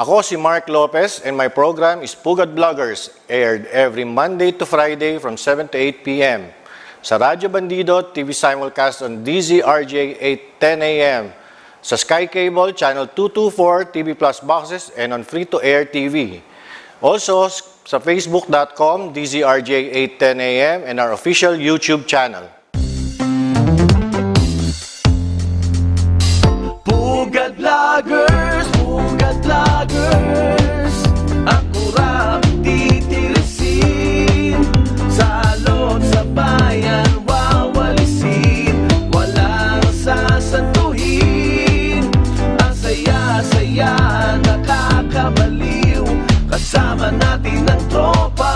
Ako si Mark Lopez and my program is Pugad Vloggers, aired every Monday to Friday from 7 to 8 p.m. sa Radyo Bandido TV simulcast on 𝗕𝗹𝗃𝗴𝗆 8:10 a.m. sa Sky Cable Channel 224 TV Plus boxes and on free-to-air TV. Also sa facebook.com 𝗕𝗹𝗃 8:10 a.m. and our official YouTube channel. Pugad Vloggers, Pugad Vloggers, akurang titirisin, salot sa bayan wawalisin, walang sasantuhin, ang saya-saya nakakabaliw, kasama natin ang tropa.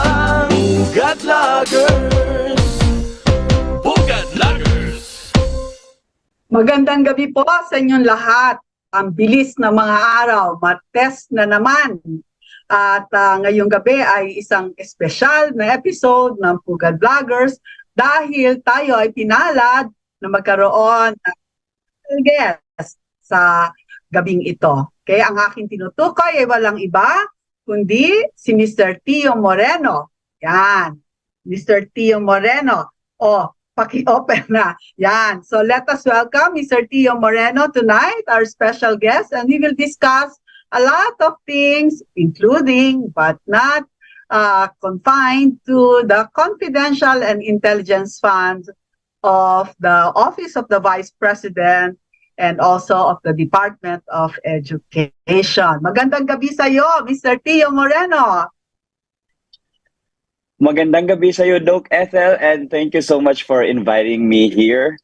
Pugad Vloggers, Pugad Vloggers. Magandang gabi po sa inyong lahat. Ang bilis na mga araw, Martes na naman. At ngayong gabi ay isang espesyal na episode ng Pugad Vloggers dahil tayo ay pinalad na magkaroon ng guest sa gabing ito. Kaya ang aking tinutukoy ay walang iba kundi si Mr. Tea Moreno. Yan, Mr. Tea Moreno. Paki-open na. Yan. So let us welcome Mr. Tea Moreno tonight, our special guest, and we will discuss a lot of things, including but not confined to the confidential and intelligence funds of the Office of the Vice President and also of the Department of Education. Magandang gabi sa iyo, Mr. Tea Moreno. Magandang gabi sa iyo, Doc Ethel, and thank you so much for inviting me here.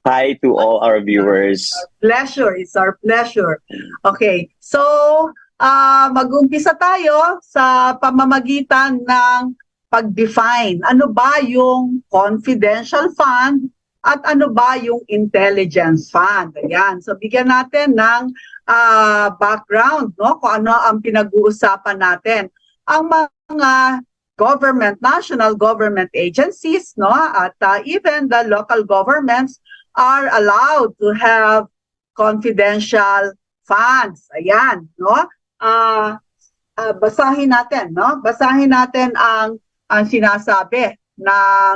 Hi to all our viewers. It's our pleasure. Okay, so mag-umpisa tayo sa pamamagitan ng pag-define. Ano ba yung confidential fund at ano ba yung intelligence fund? Ayan, so bigyan natin ng background, no? Kung ano ang pinag-uusapan natin. Ang mga national government agencies, no, at even the local governments are allowed to have confidential funds. Ayan, no? Basahin natin, no? Basahin natin ang sinasabi ng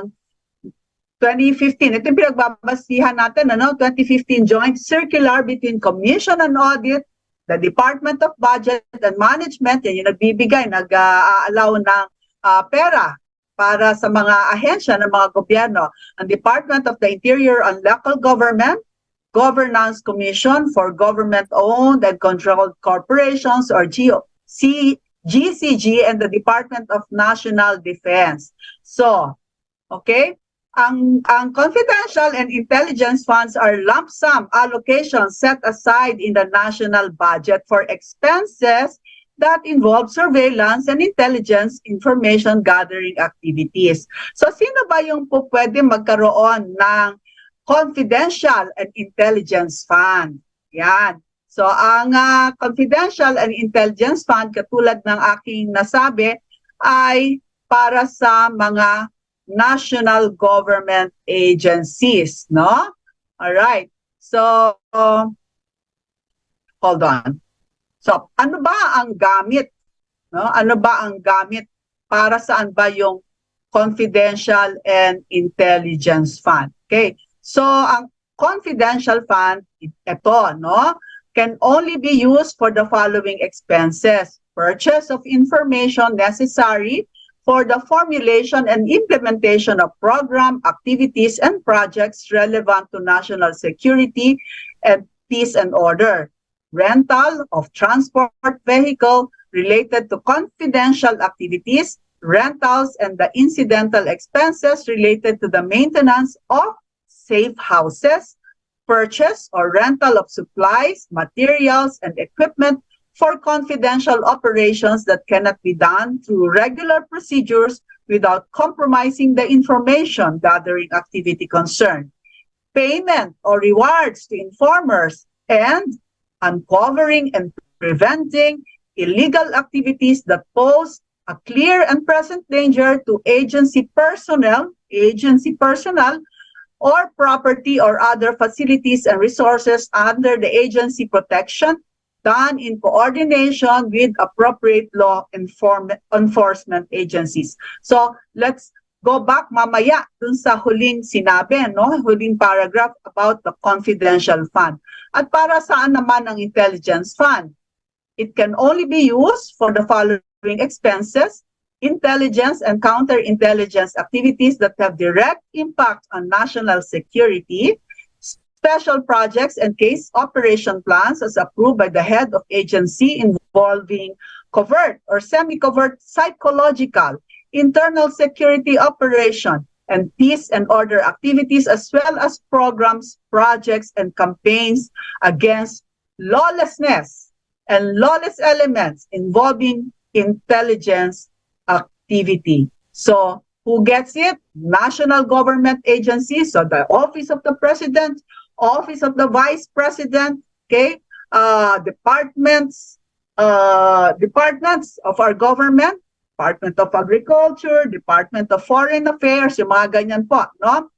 2015. Ito yung pinagbabasihan natin, ano? 2015 Joint Circular between Commission on Audit, the Department of Budget and Management, yan yung nagbibigay, nag-allow ng pera para sa mga ahensya ng mga gobyerno. Ang Department of the Interior and Local Government, Governance Commission for Government-Owned and Controlled Corporations or GCG, and the Department of National Defense. So, okay, ang confidential and intelligence funds are lump sum allocations set aside in the national budget for expenses that involve surveillance and intelligence information gathering activities. So sino ba yung pwede magkaroon ng confidential and intelligence fund? Yan. So ang confidential and intelligence fund, katulad ng aking nasabi, ay para sa mga national government agencies, no? All right. So hold on. So, ano ba ang gamit? No? Ano ba ang gamit? Para saan ba yung confidential and intelligence fund? Okay. So, ang confidential fund, ito, no, can only be used for the following expenses: purchase of information necessary for the formulation and implementation of program, activities, and projects relevant to national security and peace and order. Rental of transport vehicle related to confidential activities, rentals and the incidental expenses related to the maintenance of safe houses, purchase or rental of supplies, materials, and equipment for confidential operations that cannot be done through regular procedures without compromising the information gathering activity concerned, payment or rewards to informers, and uncovering and preventing illegal activities that pose a clear and present danger to agency personnel or property or other facilities and resources under the agency protection done in coordination with appropriate law enforcement agencies. So let's go back mamaya dun sa huling sinabi, no? Huling paragraph about the confidential fund. At para saan naman ang intelligence fund? It can only be used for the following expenses: intelligence and counterintelligence activities that have direct impact on national security, special projects and case operation plans as approved by the head of agency involving covert or semi-covert psychological, internal security operation, and peace and order activities, as well as programs, projects, and campaigns against lawlessness and lawless elements involving intelligence activity. So who gets it? National government agencies, so the Office of the President, Office of the Vice President, okay, departments of our government, Department of Agriculture, Department of Foreign Affairs, yung mga ganyan po, no?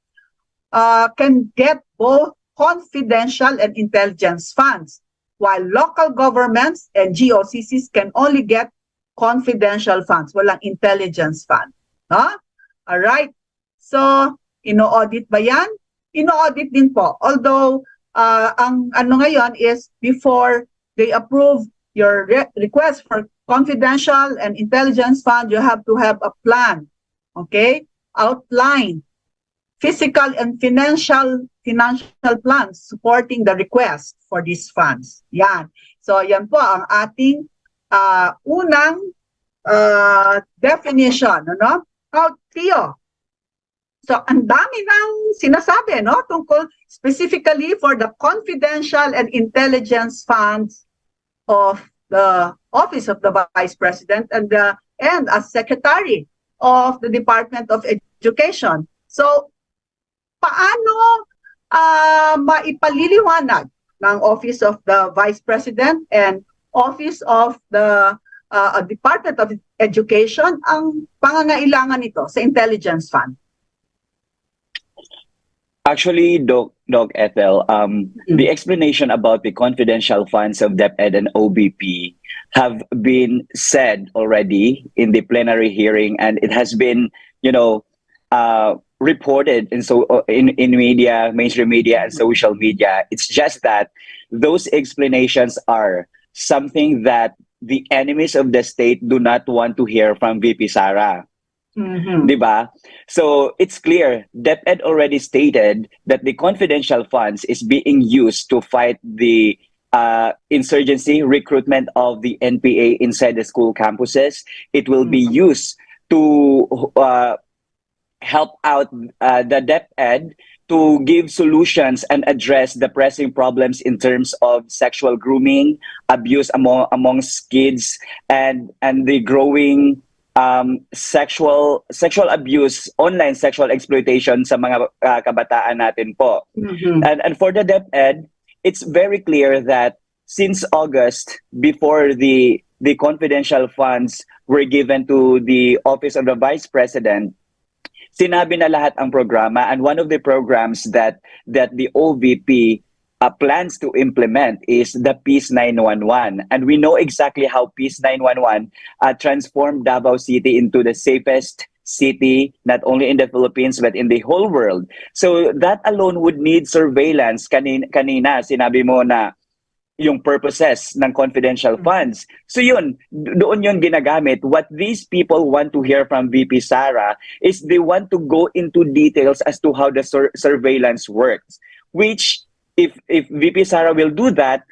Can get both confidential and intelligence funds, while local governments and GOCCs can only get confidential funds, walang intelligence fund. No? All right. So, ino-audit ba yan? Ino-audit din po. Although, ang ano ngayon is before they approve your request for confidential and intelligence fund, you have to have a plan, okay? Outline, physical and financial plans supporting the request for these funds. Yan. So, yan po ang ating unang definition, ano? Now, Theo, so, ang dami ng sinasabi, no? Tungkol specifically for the confidential and intelligence funds of the Office of the Vice President and as Secretary of the Department of Education. So, paano maipaliliwanag ng Office of the Vice President and Office of the Department of Education ang pangangailangan nito sa intelligence fund? Actually, Doc Ethel, the explanation about the confidential funds of DepEd and OBP have been said already in the plenary hearing, and it has been, reported in media, mainstream media, and social media. It's just that those explanations are something that the enemies of the state do not want to hear from VP Sara. Diba? So it's clear, DepEd already stated that the confidential funds is being used to fight the insurgency recruitment of the NPA inside the school campuses. It will be used to help out the DepEd to give solutions and address the pressing problems in terms of sexual grooming, abuse amongst kids, and the growing sexual abuse, online sexual exploitation sa mga kabataan natin po. And for the DepEd, it's very clear that since August, before the confidential funds were given to the Office of the Vice President, sinabi na lahat ang programa, and one of the programs that the OVP plans to implement is the Peace 911. And we know exactly how Peace 911 transformed Davao City into the safest city, not only in the Philippines, but in the whole world. So that alone would need surveillance. Kanina, sinabi mo na yung purposes ng confidential funds. So doon yun ginagamit. What these people want to hear from VP Sara is they want to go into details as to how the surveillance works, which if VP Sara will do that,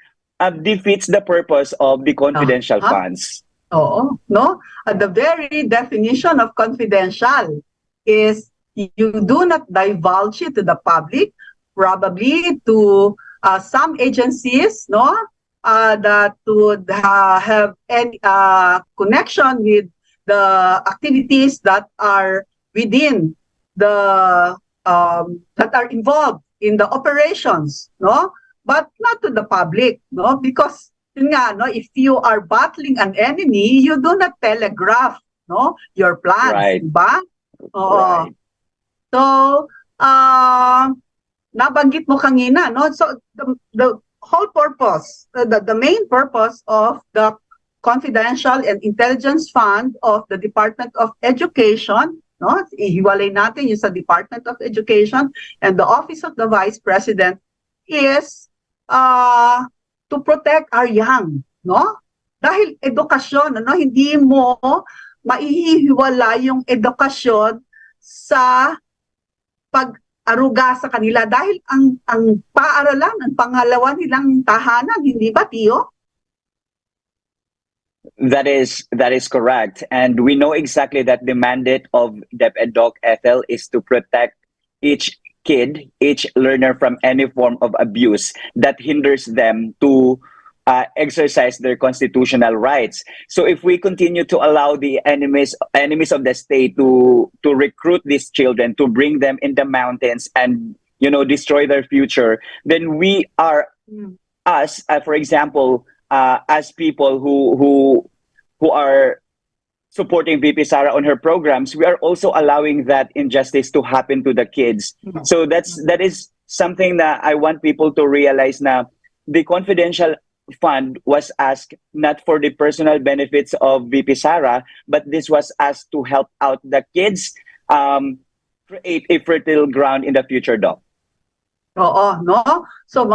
defeats the purpose of the confidential funds. Oo, no? The very definition of confidential is you do not divulge it to the public, probably to some agencies, no? That would have any connection with the activities that are within the that are involved in the operations, no? But not to the public, no? Because yun nga, no, if you are battling an enemy, you do not telegraph, no, your plans, right? Diba? Right. So, nabanggit mo kanina, no? So the whole purpose, the main purpose of the Confidential and Intelligence Fund of the Department of Education, no? Ihiwalay natin yung sa Department of Education and the Office of the Vice President is to protect our young, no? Dahil edukasyon, ano, hindi mo maihiwala yung edukasyon sa pag-aruga sa kanila dahil ang paaralan, ang pangalawa nilang tahanan, hindi ba, Tio? That is correct, and we know exactly that the mandate of DepEd Doc Ethel is to protect each kid, each learner from any form of abuse that hinders them to exercise their constitutional rights. So if we continue to allow the enemies of the state to recruit these children, to bring them in the mountains and, you know, destroy their future, then we are us, for example, as people who are supporting VP Sara on her programs, we are also allowing that injustice to happen to the kids. So that is something that I want people to realize. Now, the confidential fund was asked not for the personal benefits of VP Sara, but this was asked to help out the kids create a fertile ground in the future, Doc. Oo, no? So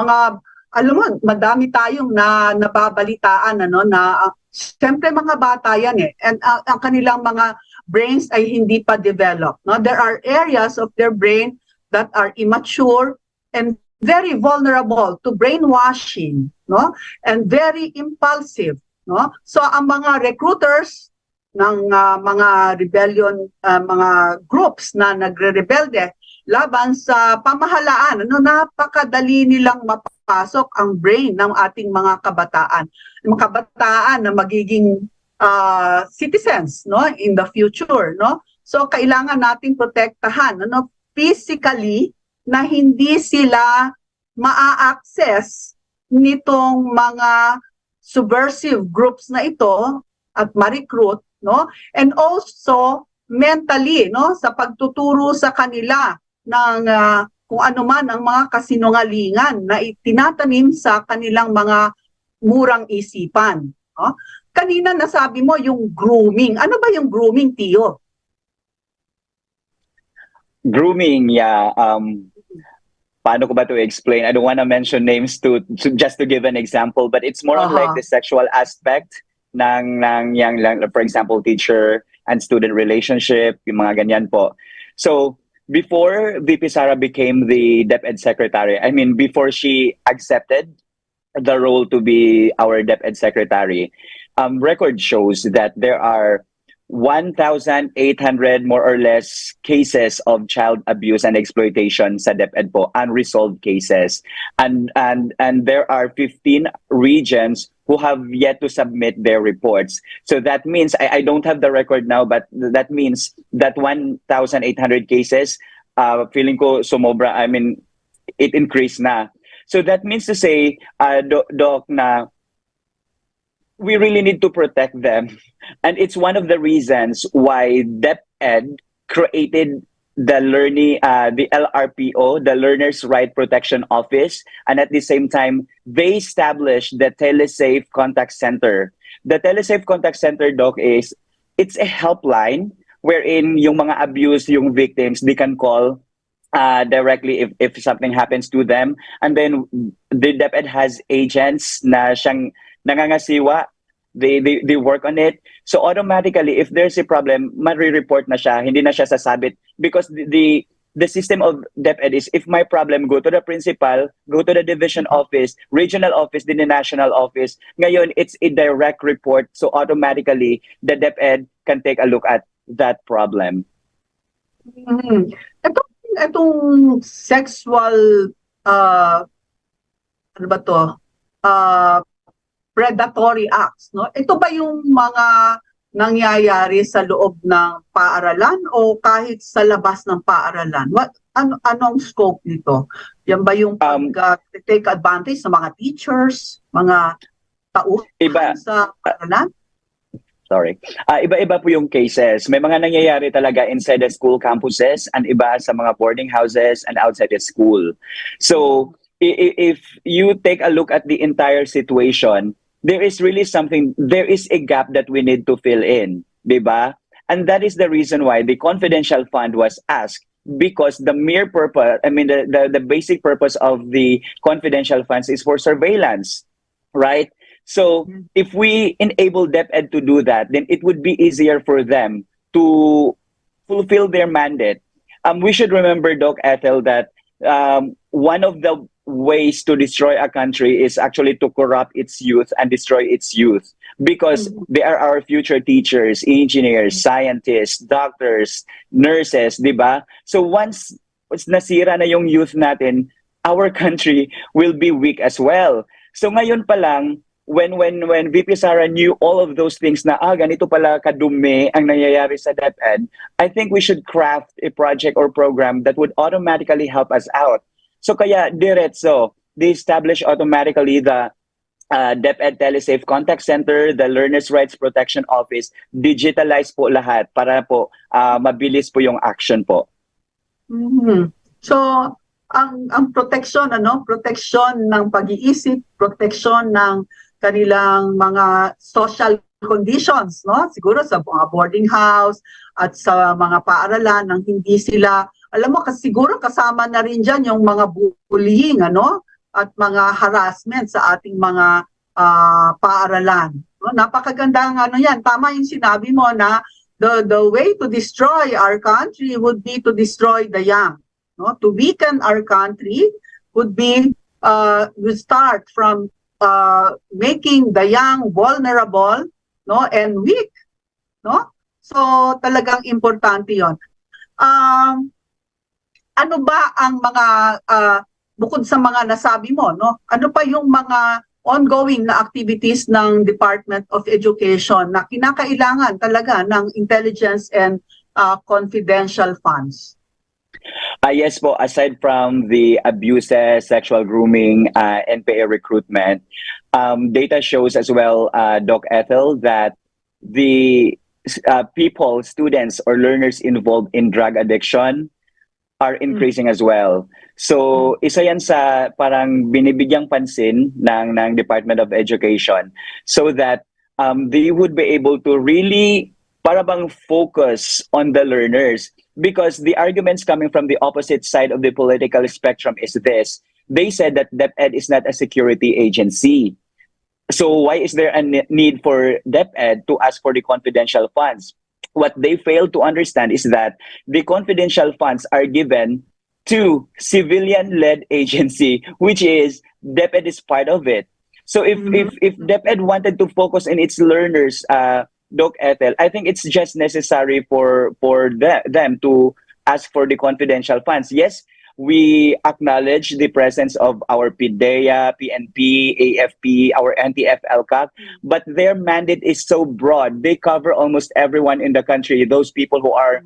alam mo, madami tayong nababalitaan, ano, na siyempre mga bata yan eh, and ang kanilang mga brains ay hindi pa developed, no? There are areas of their brain that are immature and very vulnerable to brainwashing, no? And very impulsive, no? So ang mga recruiters ng mga rebellion, mga groups na nagre-rebelde laban sa pamahalaan, ano, napakadali nilang mapasok ang brain ng ating mga kabataan. Mga kabataan na magiging citizens, no, in the future, no? So kailangan nating protektahan, ano, physically, na hindi sila maa-access nitong mga subversive groups na ito at ma-recruit, no? And also mentally, no, sa pagtuturo sa kanila ng kung ano man ang mga kasinungalingan na itinatanim sa kanilang mga murang isipan, no? Kanina nasabi mo yung grooming. Ano ba yung grooming, Tio? Grooming, yeah. Paano ko ba to explain? I don't want to mention names just to give an example, but it's more on like the sexual aspect ng for example, teacher and student relationship, yung mga ganyan po. So before VP Sara became the DepEd secretary, I mean, before she accepted the role to be our DepEd secretary, record shows that there are 1,800 more or less cases of child abuse and exploitation sa DepEd po, unresolved cases. And there are 15 regions who have yet to submit their reports. So that means, I don't have the record now, but that means that 1,800 cases, feeling ko sumobra, I mean, it increased na. So that means to say, Doc, na we really need to protect them. And it's one of the reasons why DepEd created the LRPO, the Learners' Right Protection Office, and at the same time, they established the TeleSafe Contact Center. The TeleSafe Contact Center, Doc, it's a helpline wherein yung mga abuse, yung victims, they can call directly if something happens to them. And then the DepEd has agents na siyang nangangasiwa. They work on it. So automatically, if there's a problem, mari-report na siya, hindi na siya sasabit. Because the system of DepEd is, if my problem, go to the principal, go to the division office, regional office, then the national office. Ngayon, it's a direct report. So automatically, the DepEd can take a look at that problem. Itong sexual, ano ba to? Predatory acts, no? Ito ba yung mga nangyayari sa loob ng paaralan o kahit sa labas ng paaralan? Anong scope nito? Yan ba yung take advantage sa mga teachers, mga tauhan sa paaralan? Sorry. Iba-iba po yung cases. May mga nangyayari talaga inside the school campuses and iba sa mga boarding houses and outside the school. So if you take a look at the entire situation, there is really something, there is a gap that we need to fill in, diba? And that is the reason why the confidential fund was asked, because the mere purpose, I mean, the basic purpose of the confidential funds is for surveillance, right? So if we enable DepEd to do that, then it would be easier for them to fulfill their mandate. We should remember, Doc Ethel, that one of the ways to destroy a country is actually to corrupt its youth and destroy its youth, because they are our future teachers, engineers, scientists, doctors, nurses, di ba? So once nasira na yung youth natin, our country will be weak as well. So ngayon pa lang, when VP Sara knew all of those things na ganito pala kadumi ang nangyayari sa DepEd, I think we should craft a project or program that would automatically help us out. So kaya diretso, they establish automatically the DepEd Telesafe Contact Center, the Learners' Rights Protection Office, digitalize po lahat para po mabilis po yung action po. So, ang protection, protection ng pag-iisip, protection ng kanilang mga social conditions, siguro sa mga boarding house at sa mga paaralan nang hindi sila, alam mo, siguro kasama na rin dyan yung mga bullying, at mga harassment sa ating mga paaralan. Napakaganda ng yan. Tama yung sinabi mo na the way to destroy our country would be to destroy the young. To weaken our country would be we start from making the young vulnerable, and weak. So talagang importante yon. Ano ba ang mga bukod sa mga nasabi mo, ano pa yung mga ongoing na activities ng Department of Education na kinakailangan talaga ng intelligence and confidential funds? Yes po, aside from the abuses, sexual grooming, NPA recruitment, data shows as well, Doc Ethel, that the people, students or learners involved in drug addiction are increasing as well. So isa yan sa parang binibigyang pansin ng Department of Education, so that they would be able to really parang focus on the learners, because the arguments coming from the opposite side of the political spectrum is this: they said that DepEd is not a security agency. So why is there a need for DepEd to ask for the confidential funds? What they fail to understand is that the confidential funds are given to civilian-led agency, which is DepEd is part of it. So if DepEd wanted to focus on its learners, Doc Ethel, I think it's just necessary for them to ask for the confidential funds. Yes, we acknowledge the presence of our PIDEA, PNP, AFP, our anti-𝗕𝗪, but their mandate is so broad. They cover almost everyone in the country. Those people who are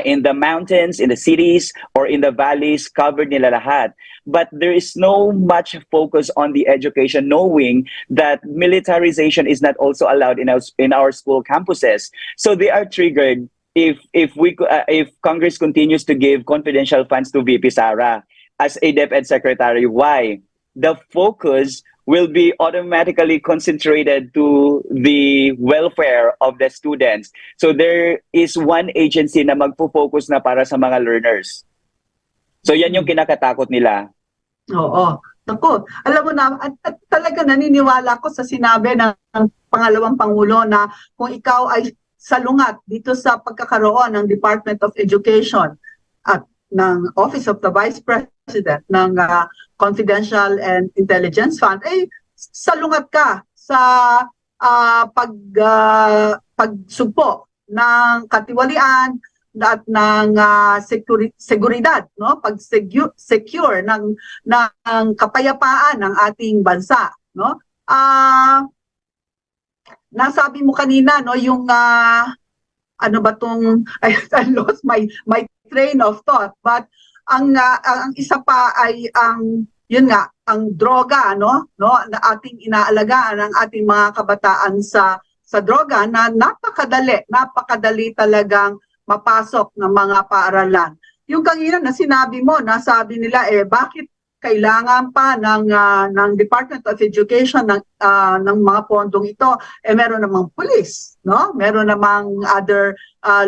in the mountains, in the cities, or in the valleys, covered nila lahat. But there is no much focus on the education, knowing that militarization is not also allowed in our school campuses. So they are triggered if Congress continues to give confidential funds to VP Sara as a DepEd secretary. Why? The focus will be automatically concentrated to the welfare of the students. So there is one agency na magpo-focus na para sa mga learners. So yan yung kinakatakot nila. Oo. Naku, alam mo na, at talaga naniniwala ko sa sinabi ng pangalawang Pangulo na kung ikaw ay salungat dito sa pagkakaroon ng Department of Education at ng Office of the Vice President ng Confidential and Intelligence Fund, ay salungat ka sa pagsugpo ng katiwalian at ng seguridad, pag-secure ng kapayapaan ng ating bansa, nasabi mo kanina, yung ano ba tong I lost my train of thought, but ang isa pa ay ang droga, na ating inaalagaan ang ating mga kabataan sa droga, na napakadali talagang mapasok ng mga paaralan. Yung kanina na sinabi mo, nasabi nila bakit kailangan pa ng Department of Education ng mga pondong ito, meron namang police, no? Meron namang other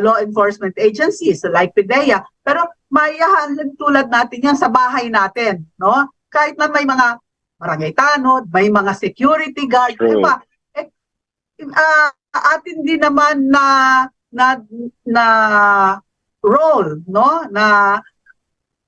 law enforcement agencies like PIDEA. Pero maihahalin tulad natin yan sa bahay natin, no? Kahit na may mga barangay tanod, may mga security guard, True. diba? Atin din naman na role, no? Na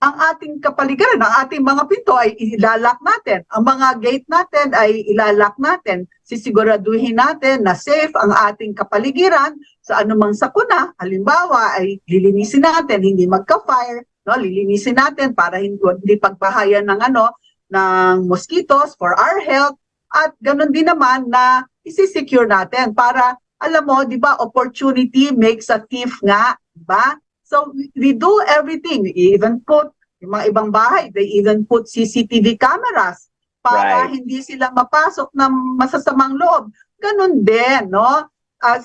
ang ating kapaligiran, ang ating mga pinto ay ilalak natin. Ang mga gate natin ay ilalak natin. Sisiguraduhin natin na safe ang ating kapaligiran sa anumang sakuna. Halimbawa ay lilinisin natin, hindi magka-fire, no? Lilinisin natin para hindi pagbahayan ng mosquitoes for our health. At ganun din naman na isi-secure natin para, alam mo, di ba, opportunity makes a thief nga, di ba? So we do everything. We even put, yung mga ibang bahay, they even put CCTV cameras para hindi sila mapasok ng masasamang loob. Ganun din, no?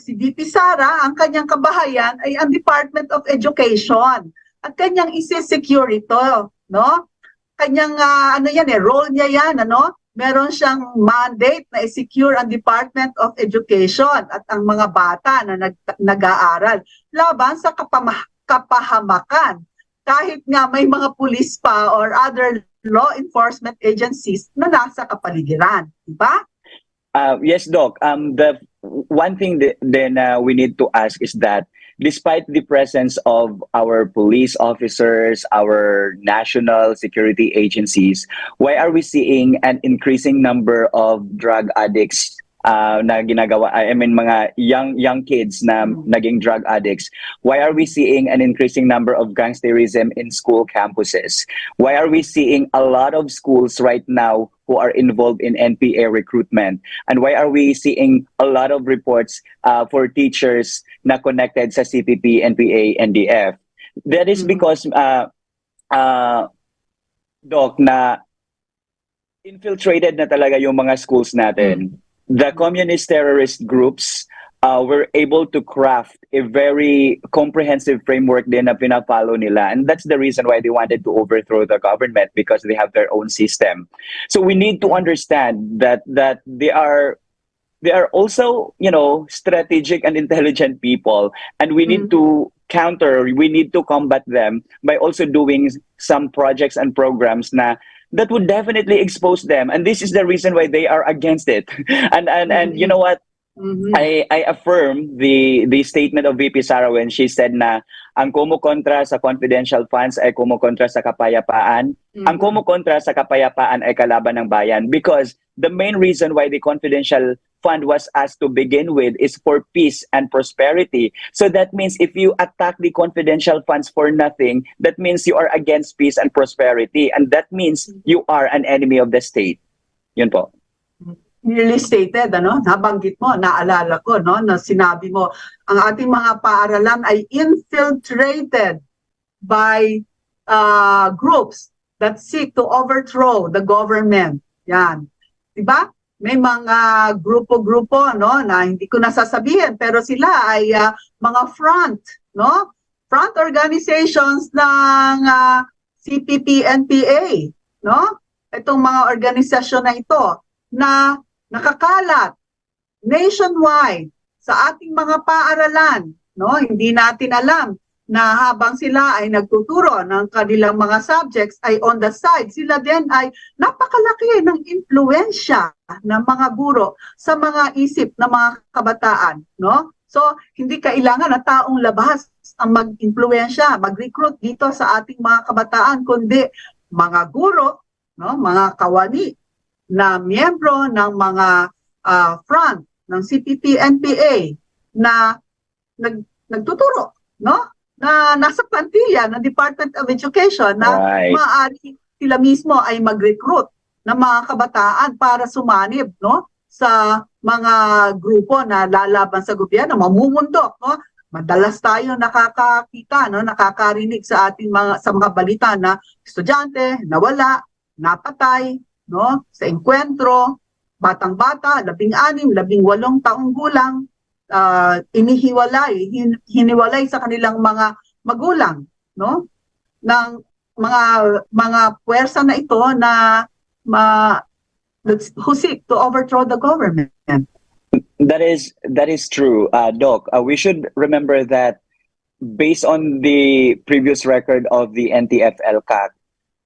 Si VP Sara, ang kanyang kabahayan ay ang Department of Education. At kanyang isi-secure ito, no? Kanyang, role niya yan, meron siyang mandate na i-secure ang Department of Education at ang mga bata na nag-aaral laban sa kapahamakan. Kahit nga may mga pulis pa or other law enforcement agencies na nasa kapaligiran. Diba? Yes, Doc. The one thing that then we need to ask is that despite the presence of our police officers, our national security agencies, why are we seeing an increasing number of drug addicts na ginagawa, mga young kids na naging drug addicts? Why are we seeing an increasing number of gangsterism in school campuses? Why are we seeing a lot of schools right now who are involved in NPA recruitment? And why are we seeing a lot of reports for teachers na connected sa CPP, NPA, NDF? That is because, Doc, na infiltrated na talaga yung mga schools natin. The communist terrorist groups were able to craft a very comprehensive framework din na pinapollow nila. And that's the reason why they wanted to overthrow the government, because they have their own system. So we need to understand that they are also, strategic and intelligent people, and we need to we need to combat them by also doing some projects and programs that would definitely expose them. And this is the reason why they are against it. And you know what? I affirm the statement of VP Sara when she said na ang kumukontra sa confidential funds ay kumukontra sa kapayapaan. Ang kumukontra sa kapayapaan ay kalaban ng bayan, because the main reason why the confidential fund was asked to begin with is for peace and prosperity. So that means if you attack the confidential funds for nothing, that means you are against peace and prosperity, and that means you are an enemy of the state. Yun po. Clearly stated, nabanggit mo, naalala ko, na sinabi mo, ang ating mga paaralan ay infiltrated by groups that seek to overthrow the government. Yan. Diba? May mga grupo-grupo, na hindi ko nasasabihin, pero sila ay mga front organizations ng CPP, NPA, Itong mga organisasyon na ito na nakakalat nationwide sa ating mga paaralan, Hindi natin alam na habang sila ay nagtuturo ng kanilang mga subjects ay on the side, sila din ay napakalaki ng impluwensya ng mga guro sa mga isip ng mga kabataan, So, hindi kailangan na taong labas ang mag-impluwensya, mag-recruit dito sa ating mga kabataan, kundi mga guro, mga kawani na miyembro ng mga front ng CPP, NPA na nagtuturo, na nasa plantilla ng Department of Education na maaari sila mismo ay mag-recruit ng mga kabataan para sumanib sa mga grupo na lalaban sa gobyerno, mamumundok. Madalas tayo nakakakita, nakakarinig sa ating mga balita na estudyante nawala, napatay, sa engkwentro, batang-bata, 16, 18 taong gulang, hiniwalay sa kanilang mga magulang, ng mga puwersa na ito na who seek to overthrow the government. That is true, Doc. We should remember that based on the previous record of the NTFL-CAC,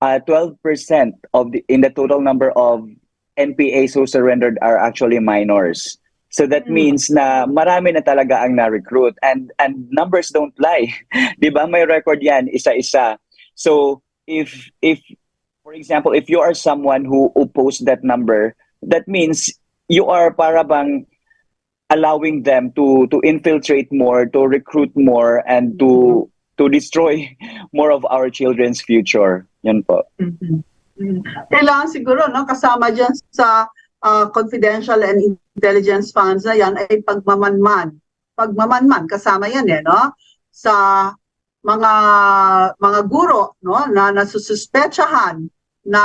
12% of in the total number of NPAs who surrendered are actually minors. So that means na marami na talaga ang na-recruit, and numbers don't lie. 'Di ba? May record 'yan isa-isa. So if for example, if you are someone who opposed that number, that means you are para bang allowing them to infiltrate more, to recruit more, and to destroy more of our children's future. Yan po. Kailangan siguro, no, kasama dyan sa confidential and intelligence funds na yan ay pagmamanman. Pagmamanman, kasama yan no? Sa mga guro, no, na nasususpetsahan na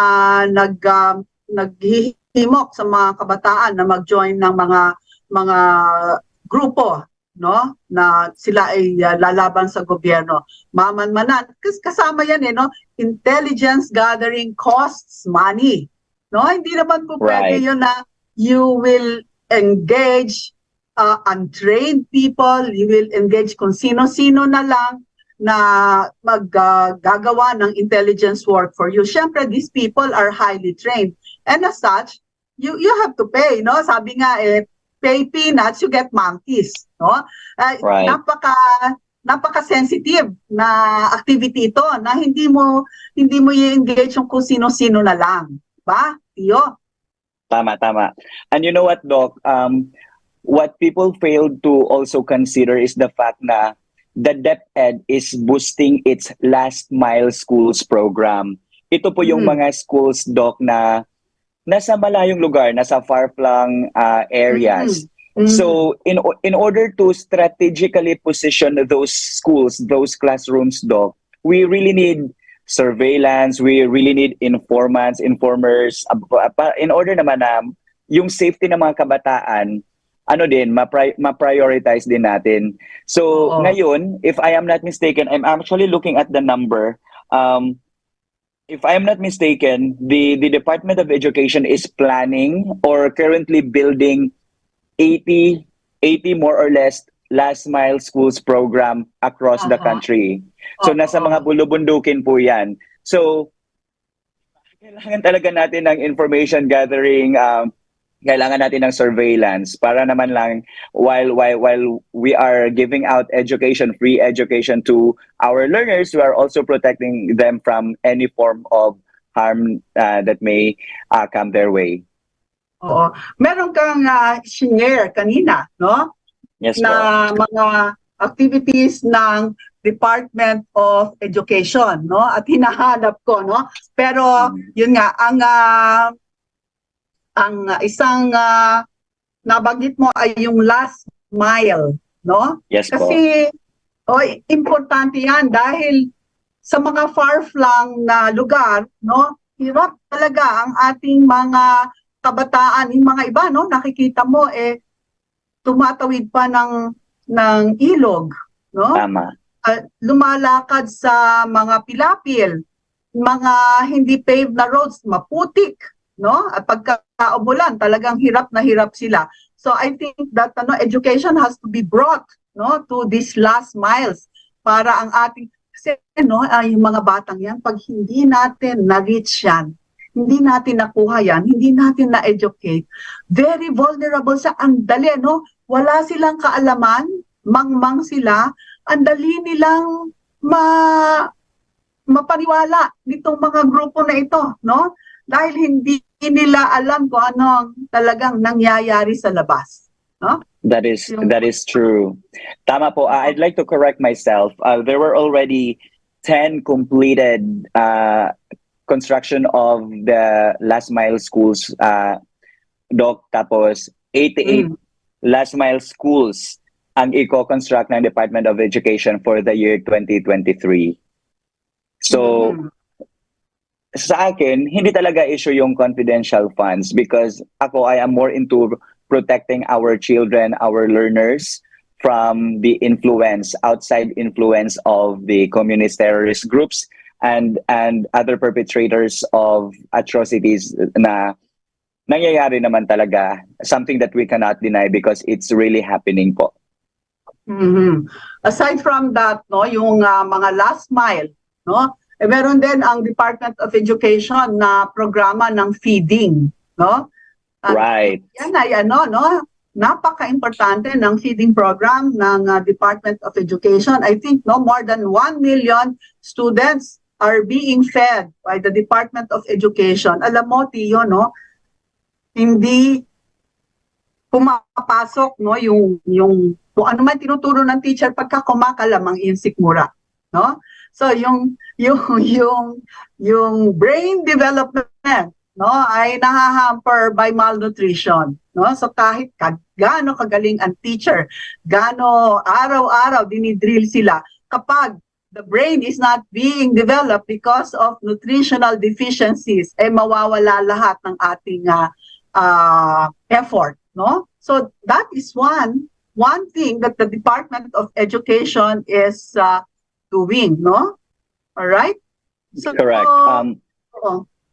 naghihimok sa mga kabataan na mag-join ng mga grupo, no, na sila ay lalaban sa gobyerno. Mamanmanan, kasi kasama yan no, intelligence gathering costs money, no. Hindi naman po pwede yun na you will engage untrained people, you will engage kung sino-sino na lang na maggagawa ng intelligence work for you. Siyempre, these people are highly trained, and as such, you have to pay, no. Sabi nga pay peanuts, you get monkeys, no? Right. Napaka-sensitive na activity ito na hindi mo i-engage yung kung sino-sino na lang, ba? Tiyo. Tama. And you know what, Doc? What people fail to also consider is the fact na the DepEd is boosting its last mile schools program. Ito po yung mga schools, Doc, na nasa malayong lugar, nasa far-flung areas. So in order to strategically position those schools, those classrooms, Doc, we really need surveillance, we really need informers, in order naman na yung safety ng mga kabataan, ma-prioritize din natin. So ngayon, if I am not mistaken, I'm actually looking at the number. If I am not mistaken, the Department of Education is planning or currently building 80 more or less last mile schools program across the country. So nasa mga bulubundukin po yan. So kailangan talaga natin ng information gathering, kailangan natin ng surveillance para naman lang while we are giving out education, free education to our learners, we are also protecting them from any form of harm that may come their way. Oo. Meron kang share kanina, no? Yes, na mga activities ng Department of Education, no? At hinahanap ko, no? Pero yun nga, ang isang nabanggit mo ay yung last mile, no? Yes po. Kasi importante yan dahil sa mga far-flung na lugar, no? Hirap talaga ang ating mga kabataan, yung mga iba, no? Nakikita mo tumatawid pa ng ilog, no? Tama. Lumalakad sa mga pilapil, mga hindi paved na roads, maputik, no? At pagka-umulan, talagang hirap na hirap sila. So I think that education has to be brought, no, to these last miles para ang ating, kasi yung mga batang yan, pag hindi natin na-reach yan, hindi natin nakuha yan, hindi natin na-educate, very vulnerable sa andali, no? Wala silang kaalaman, mangmang sila, andali nilang mapaniwala nitong mga grupo na ito, no? Dahil hindi nila alam kung ano talagang nangyayari sa labas, no? That is true. Tama po. I'd like to correct myself. There were already 10 completed construction of the last mile schools, Doc, tapos 88 last mile schools ang i-construct ng Department of Education for the year 2023. So, sa akin, hindi talaga issue yung confidential funds because I am more into protecting our children, our learners from the outside influence of the communist terrorist groups and other perpetrators of atrocities na nangyayari naman talaga, something that we cannot deny because it's really happening po. Aside from that, no, yung mga last mile, no, meron din ang Department of Education na programa ng feeding, no? Right. Yan ay no, napaka-importante ng feeding program ng Department of Education. I think no more than 1 million students are being fed by the Department of Education. Alam mo, Tiyo, no, hindi pumapasok no yung kung ano man tinuturo ng teacher pagka kumakalamang yung sikmura, no? So yung brain development, no, ay nahahamper by malnutrition, no? So kahit gaano kagaling ang teacher, gaano araw-araw dinidrill sila, kapag the brain is not being developed because of nutritional deficiencies, mawawala lahat ng ating effort, no? So that is one thing that the Department of Education is doing, no? All right? So, correct.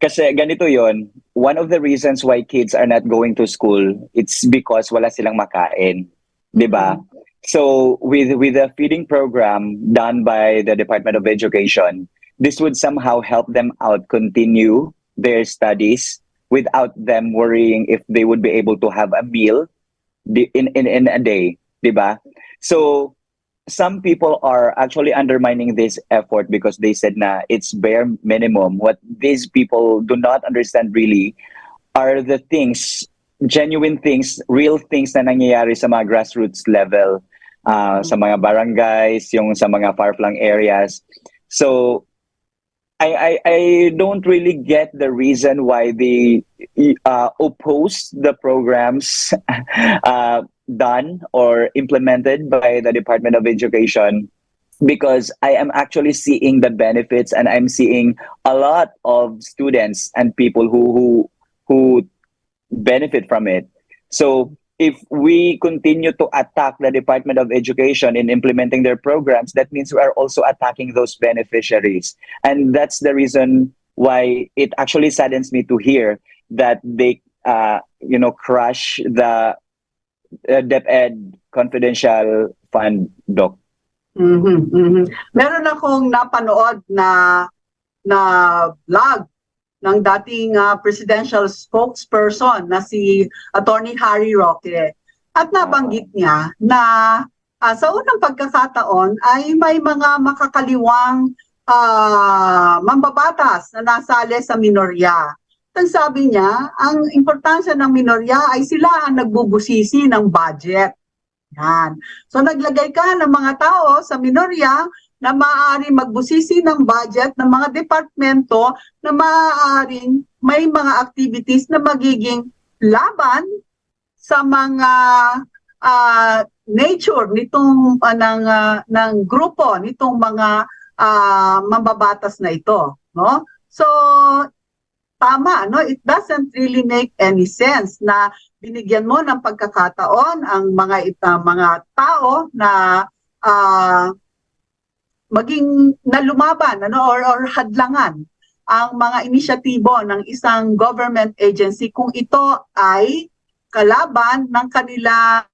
Kasi ganito yon. One of the reasons why kids are not going to school, it's because wala silang makain, 'di ba? So with the feeding program done by the Department of Education, this would somehow help them out continue their studies without them worrying if they would be able to have a meal in a day, 'di ba? So some people are actually undermining this effort because they said na it's bare minimum. What these people do not understand really are the things, genuine things, real things na nangyayari sa mga grassroots level, sa mga barangays, yung sa mga far-flung areas. So I don't really get the reason why they oppose the programs done or implemented by the Department of Education, because I am actually seeing the benefits, and I'm seeing a lot of students and people who benefit from it. So if we continue to attack the Department of Education in implementing their programs, that means we are also attacking those beneficiaries. And that's the reason why it actually saddens me to hear that they, crush the DepEd confidential fund, Doc. Meron akong napanood na vlog ng dating presidential spokesperson na si Attorney Harry Roque. At nabanggit niya na sa unang pagkakataon ay may mga makakaliwang mambabatas na nasali sa minorya. Ang sabi niya, ang importansya ng minorya ay sila ang nagbubusisi ng budget. Yan. So naglagay ka ng mga tao sa minorya na maaaring magbusisi ng budget ng mga departamento na maaaring may mga activities na magiging laban sa mga nature nitong ng grupo nitong mga mambabatas na ito, no? So tama, no? It doesn't really make any sense na binigyan mo ng pagkakataon ang mga tao na maging nalumaban or hadlangan ang mga inisyatibo ng isang government agency kung ito ay kalaban ng kanilang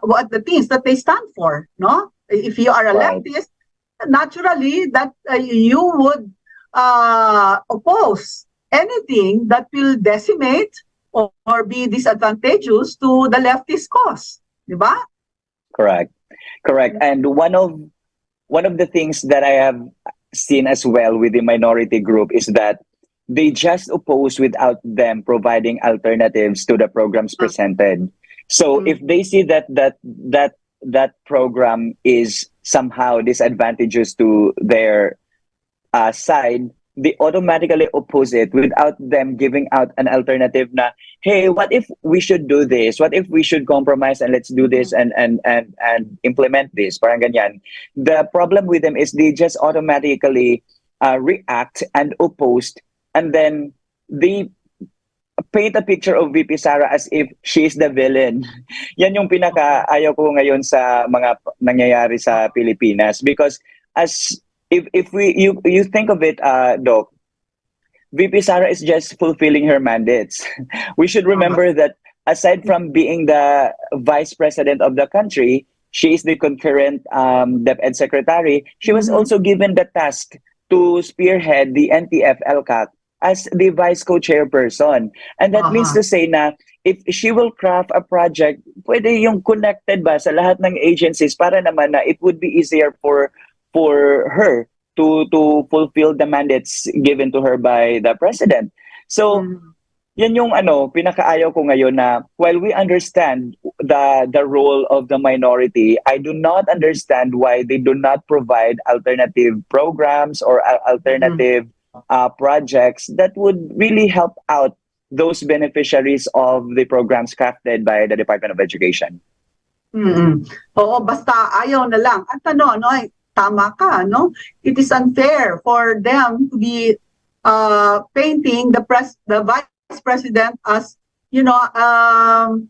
what the things that they stand for, no? If you are a leftist, naturally that you would oppose anything that will decimate or be disadvantageous to the leftist cause, di ba? Correct. And one of the things that I have seen as well with the minority group is that they just oppose without them providing alternatives to the programs presented. So if they see that program is somehow disadvantageous to their side, they automatically oppose it without them giving out an alternative na, hey, what if we should do this? What if we should compromise and let's do this and implement this? Parang ganyan. The problem with them is they just automatically react and oppose, and then they paint a picture of VP Sara as if she is the villain. Yan yung pinaka-ayaw ko ngayon sa mga nangyayari sa Pilipinas, because as if you think of it, Doc, VP Sara is just fulfilling her mandates. We should remember that aside from being the vice president of the country, she is the concurrent DepEd secretary. She was also given the task to spearhead the NTF LCAC as the vice co-chairperson. And that means to say na if she will craft a project, pwede yung connected ba sa lahat ng agencies para naman na it would be easier for her to fulfill the mandates given to her by the president. So, yan yung pinakaayaw ko ngayon na while we understand the role of the minority, I do not understand why they do not provide alternative programs or alternative projects that would really help out those beneficiaries of the programs crafted by the Department of Education. Oo, basta ayaw na lang. At tama ka, no? It is unfair for them to be painting the vice president as, Villain.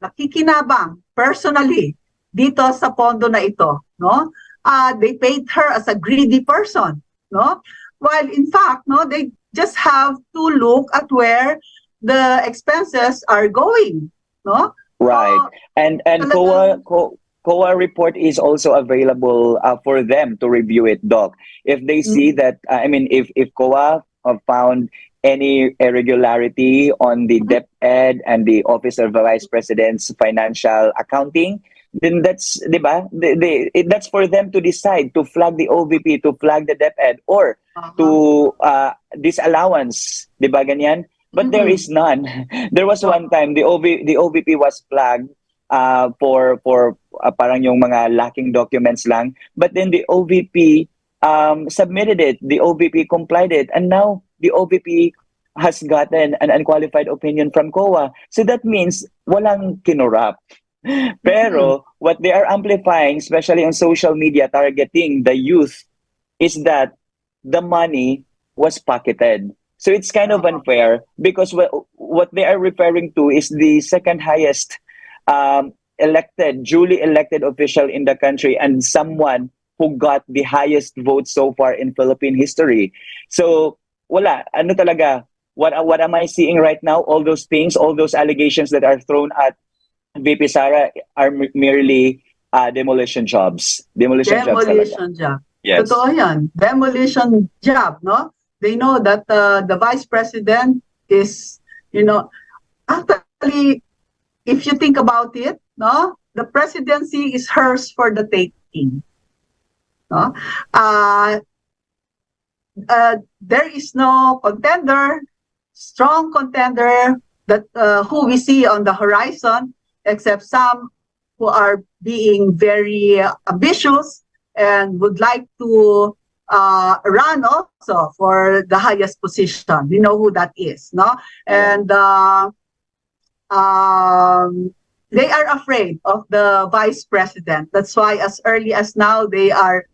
Nakikinabang personally dito sa pondo na ito, no? They paid her as a greedy person, no? While in fact, no, they just have to look at where the expenses are going, no? Right. And COA report is also available for them to review it, Doc. If they see that, if COA found any irregularity on the DepEd and the Office of the Vice President's financial accounting, then that's, diba? That's for them to decide to flag the OVP, to flag the DepEd, or to disallowance, diba ganyan? But there is none. There was one time the OVP was flagged for parang yung mga lacking documents lang. But then the OVP submitted it. The OVP complied it, and now the OVP has gotten an unqualified opinion from COA. So that means walang kinurap. Pero what they are amplifying, especially on social media, targeting the youth, is that the money was pocketed. So it's kind of unfair because what they are referring to is the second highest duly elected official in the country and someone who got the highest vote so far in Philippine history. So wala, talaga, what am I seeing right now? All those things, all those allegations that are thrown at VP Sara are merely demolition jobs. Demolition job. Yes. Totoo yan. Demolition job, no? They know that the vice president is, actually, if you think about it, no, the presidency is hers for the taking. No? There is no contender, strong contender that who we see on the horizon, except some who are being very ambitious and would like to run also for the highest position. We know who that is, no? And they are afraid of the vice president. That's why as early as now, they are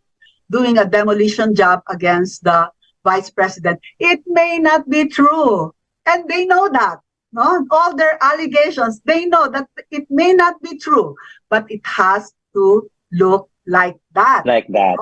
doing a demolition job against the vice president. It may not be true. And they know that, no? All their allegations, they know that it may not be true, but it has to look like that. Like that.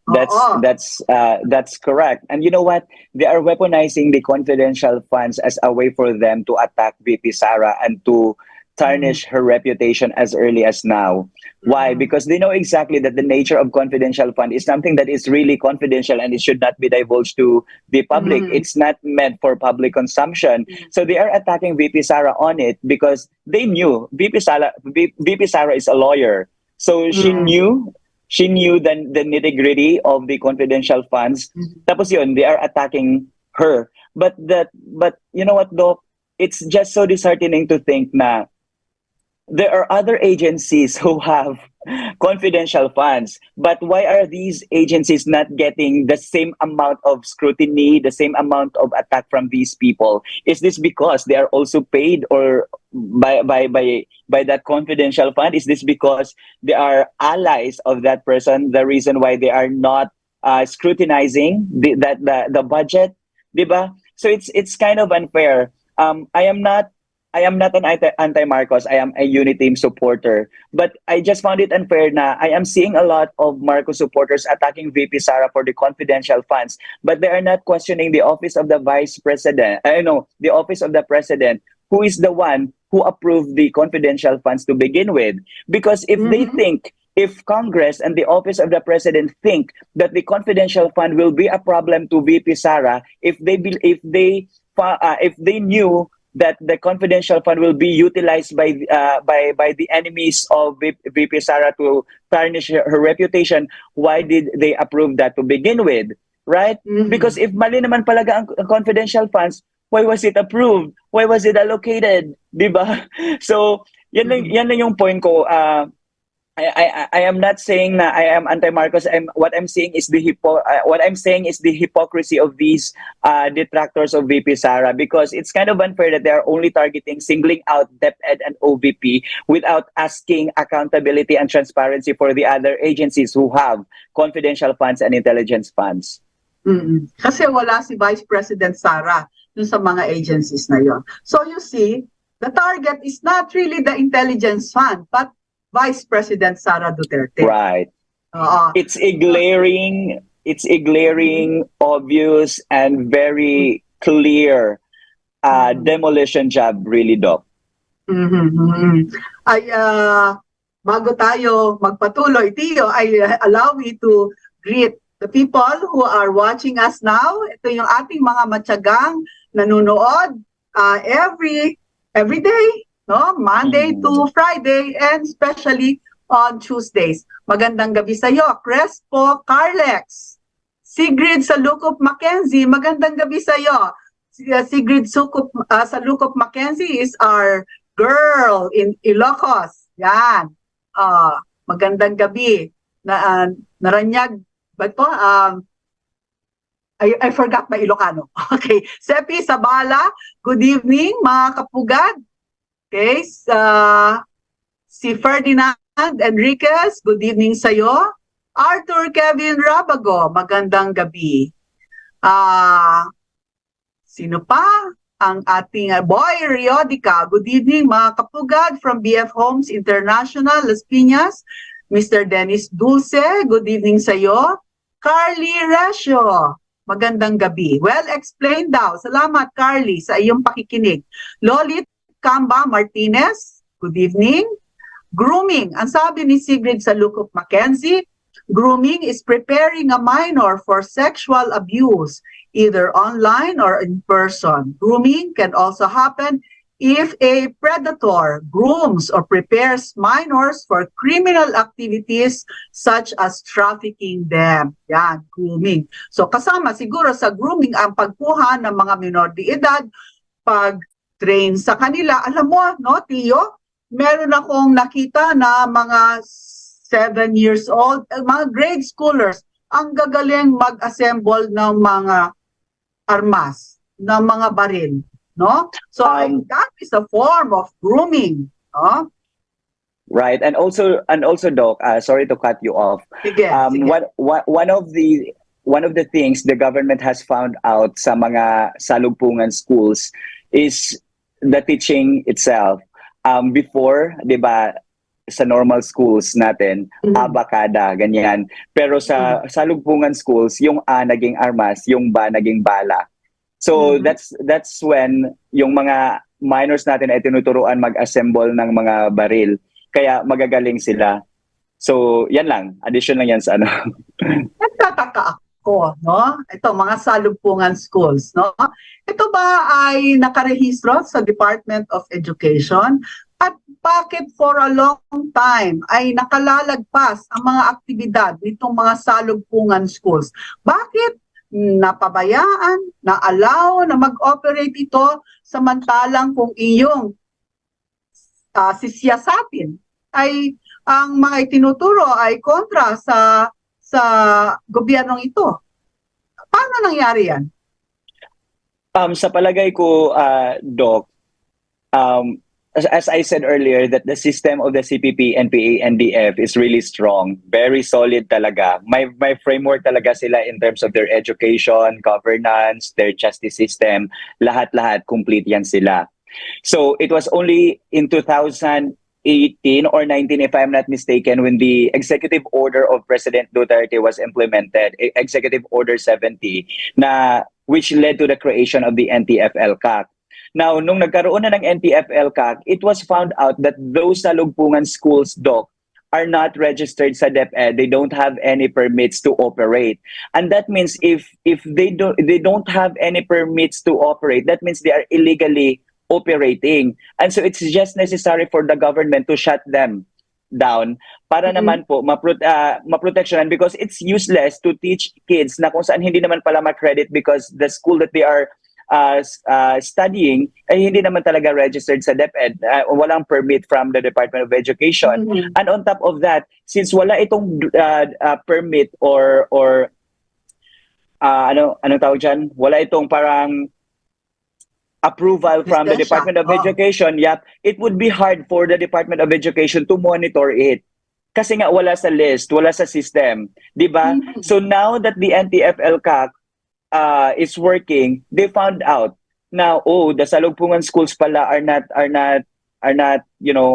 No? That's correct. And you know what? They are weaponizing the confidential funds as a way for them to attack VP Sara and to tarnish her reputation as early as now. Why? Because they know exactly that the nature of confidential fund is something that is really confidential and it should not be divulged to the public. It's not meant for public consumption. So they are attacking VP Sara on it because they knew VP Sara is a lawyer. So she knew the nitty-gritty of the confidential funds. Tapos yun, they are attacking her. But you know what, Doc? It's just so disheartening to think na there are other agencies who have confidential funds, but why are these agencies not getting the same amount of scrutiny, the same amount of attack from these people? Is this because they are also paid or by that confidential fund? Is this because they are allies of that person? The reason why they are not scrutinizing the budget, diba? So it's kind of unfair. I am not I am not an anti-Marcos. I am a Uniteam supporter. But I just found it unfair na I am seeing a lot of Marcos supporters attacking VP Sara for the confidential funds, but they are not questioning the office of the vice president. I know the office of the president, who is the one who approved the confidential funds to begin with. Because if they think, if Congress and the office of the president think that the confidential fund will be a problem to VP Sara, if they knew that the confidential fund will be utilized by the enemies of VP Sara to tarnish her reputation, why did they approve that to begin with, right? Because if mali naman palaga ang confidential funds, why was it approved? Why was it allocated? Diba? So yan lang yung point ko. I am not saying na I am anti-Marcos. What I'm saying is the hypocrisy of these detractors of VP Sara, because it's kind of unfair that they are only singling out DepEd and OVP without asking accountability and transparency for the other agencies who have confidential funds and intelligence funds. Kasi wala si Vice President Sara dun sa mga agencies na yon. So you see, the target is not really the intelligence fund, but Vice President Sara Duterte. Right. It's a glaring, obvious, and very clear demolition job, really, Doc. Ay, bago tayo magpatuloy, Tio, allow me to greet the people who are watching us now. Ito yung ating mga matyagang nanonood every day. No, Monday to Friday, and especially on Tuesdays. Magandang gabi sa iyo, Crespo Carlex. Sigrid Salukop Mackenzie, magandang gabi sa iyo. Sigrid Salukop Mackenzie is our girl in Ilocos. Yan. Magandang gabi. Naranyag ba ito? I forgot my Ilocano. Okay. Sepi Sabala, good evening mga kapugad. Okay, si Ferdinand Enriquez, good evening sa'yo. Arthur Kevin Rabago, magandang gabi. Sino pa? Ang ating Boy Riodica, good evening mga kapugad from BF Homes International, Las Piñas. Mr. Dennis Dulce, good evening sa'yo. Carly Resio, magandang gabi. Well explained daw. Salamat Carly sa iyong pakikinig. Lolit Camba Martinez, good evening. Grooming, ang sabi ni Sigrid Salukop Mackenzie, grooming is preparing a minor for sexual abuse, either online or in person. Grooming can also happen if a predator grooms or prepares minors for criminal activities such as trafficking them. Yan, grooming. So kasama siguro sa grooming ang pagkuha ng mga minor de edad, pag-train sa kanila. Alam mo, no, Tio, meron akong nakita na mga 7 years old, mga grade schoolers, ang gagaling mag-assemble ng mga armas, ng mga baril, no? So that is a form of grooming, no? Right, and also, Doc, sorry to cut you off. Sige, sige. One of the things the government has found out sa mga salugpungan schools is the teaching itself. Before, di ba, sa normal schools natin, abakada, ganyan. Pero sa salugpungan schools, yung A naging armas, yung ba naging bala. So that's when yung mga minors natin ay tinuturuan mag-assemble ng mga baril. Kaya magagaling sila. So yan lang, addition lang yan sa ano. Nagtataka ako, no? Ito, mga salugpungan schools, no? Ito ba ay nakarehistro sa Department of Education? At bakit for a long time ay nakalalagpas ang mga aktibidad nitong mga salugpungan schools? Bakit napabayaan, na-allow na mag-operate ito samantalang kung iyong sisiyasatin ay ang mga itinuturo ay kontra sa gobyernong ito? Paano nangyari yan? Sa palagay ko, Doc, as I said earlier, that the system of the CPP, NPA, NDF is really strong, very solid talaga. May framework talaga sila in terms of their education, governance, their justice system, lahat-lahat complete yan sila. So it was only in 2018 or 19, if I'm not mistaken, when the executive order of President Duterte was implemented, Executive Order 70, na which led to the creation of the NTFL-CAC. Now, nung nagkaroon na ng NTFL-CAC, it was found out that those salugpungan schools, Doc, are not registered sa DepEd. They don't have any permits to operate. And that means if they don't have any permits to operate, that means they are illegally operating. And so it's just necessary for the government to shut them down para naman po maproteksyonan, because it's useless to teach kids na kung saan hindi naman pala ma-credit because the school that they are studying ay hindi naman talaga registered sa DepEd, walang permit from the Department of Education. And on top of that, since wala itong permit or anong tawag dyan? Wala itong parang approval from the Department of Education, it would be hard for the Department of Education to monitor it. Kasi nga wala sa list, wala sa system, di ba? So now that the NTFL-CAC is working, they found out now, the salugpungan schools pala are not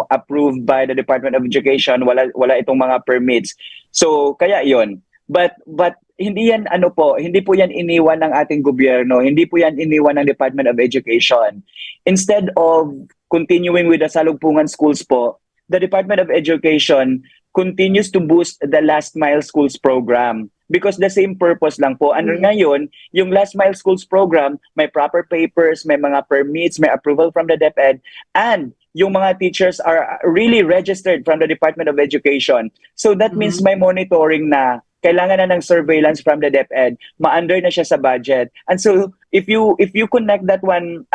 approved by the Department of Education. Wala itong mga permits. So kaya yon. But hindi yan hindi po yan iniwan ng ating gobyerno, hindi po yan iniwan ng Department of Education. Instead of continuing with the salugpungan schools po, the Department of Education continues to boost the last mile schools program. Because the same purpose lang po. Ano ngayon, yung last mile schools program, may proper papers, may mga permits, may approval from the DepEd, and yung mga teachers are really registered from the Department of Education. So that means may monitoring na, kailangan na ng surveillance from the DepEd, ma-under na siya sa budget. And so if you connect that one,